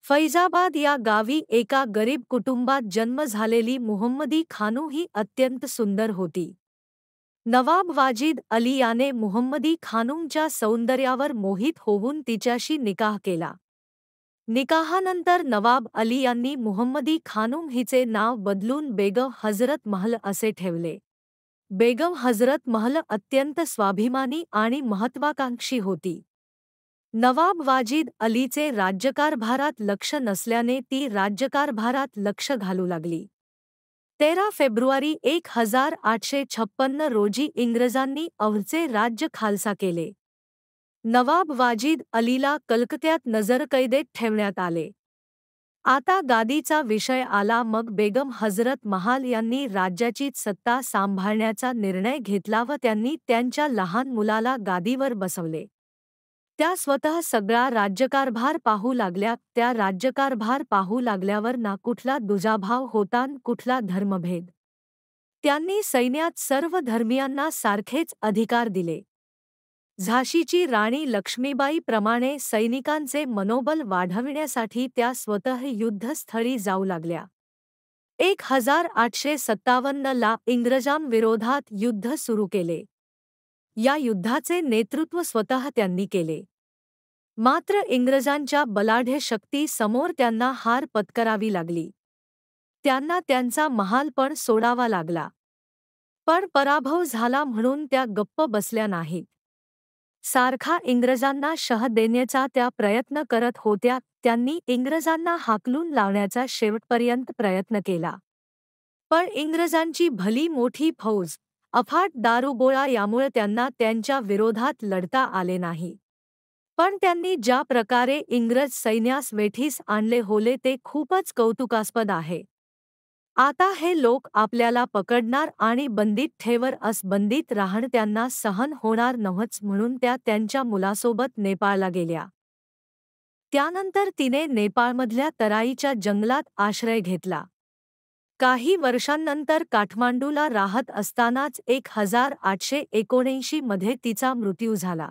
फैजाबाद या गावी एका गरीब कुटुंबात जन्म झालेली मुहम्मदी खानू ही अत्यंत सुंदर होती. नवाब वाजिद अली याने मुहम्मदी खानूमच्या सौंदर्यावर मोहित होऊन तिच्याशी निकाह केला. निकाहानंतर नवाब अली यांनी मुहम्मदी खानूम हिचे नाव बदलून बेगम हजरत महल असे ठेवले. बेगम हजरत महल अत्यंत स्वाभिमानी आणि महत्वाकांक्षी होती. नवाब वाजिद अलीचे राज्यकारभारात लक्ष नसल्याने ती राज्यकारभारात लक्ष घालू लागली. 13 फेब्रुवारी 1856 रोजी इंग्रजांनी अवधचे राज्य खालसा केले. नवाब वाजिद अलीला कलकत्त्यात नजरकैदेत ठेवण्यात आले. आता गादीचा विषय आला मग बेगम हजरत महाल यांनी राज्याची सत्ता सांभाळण्याचा निर्णय घेतला व त्यांनी त्यांच्या लहान मुलाला गादीवर बसवले. त्या स्वतः सगळा राज्यकारभार पाहू लागल्या. त्या राज्यकारभार पाहू लागल्यावर ना कुठला दुजाभाव होता न कुठला धर्मभेद. त्यांनी सैन्यात सर्व धर्मियांना सारखेच अधिकार दिले. झाशीची राणी लक्ष्मीबाई प्रमाणे सैनिकांचे मनोबल वाढविण्यासाठी त्या स्वतः युद्धस्थळी जाऊ लागल्या. 1857 ला इंग्रजांविरोधात युद्ध सुरू केले. या युद्धाचे नेतृत्व स्वतः त्यांनी केले. मात्र इंग्रजांच्या बलाढ्य शक्ती समोर त्यांना हार पत्करावी लागली. त्यांना त्यांचा महाल पण सोडावा लागला. पण पराभव झाला म्हणून त्या गप्प बसल्या नाहीत. सारखा इंग्रजांना शह देण्याचा त्या प्रयत्न करत होत्या. त्यांनी इंग्रजांना हाकलून लावण्याचा शेवटपर्यंत प्रयत्न केला. पण इंग्रजांची भली मोठी फौज, अफाट दारुगोळा यामुळे त्यांना त्यांच्या विरोधात लढता आले नाही. पण त्यांनी ज्या प्रकारे इंग्रज सैन्यास वेठीस आणले होते ते खूपच कौतुकास्पद आहे. आता हे लोक आपल्याला पकडणार आणि बंदीत ठेवर बंदीत राहणं त्यांना सहन होणार नव्हतं म्हणून त्या त्यांच्या मुलासोबत नेपाळला गेल्या. त्यानंतर तिने नेपाळमधल्या तराईच्या जंगलात आश्रय घेतला. काही वर्षांनंतर काठमांडूला राहत असतानाच 1879 मध्ये तिचा मृत्यू झाला.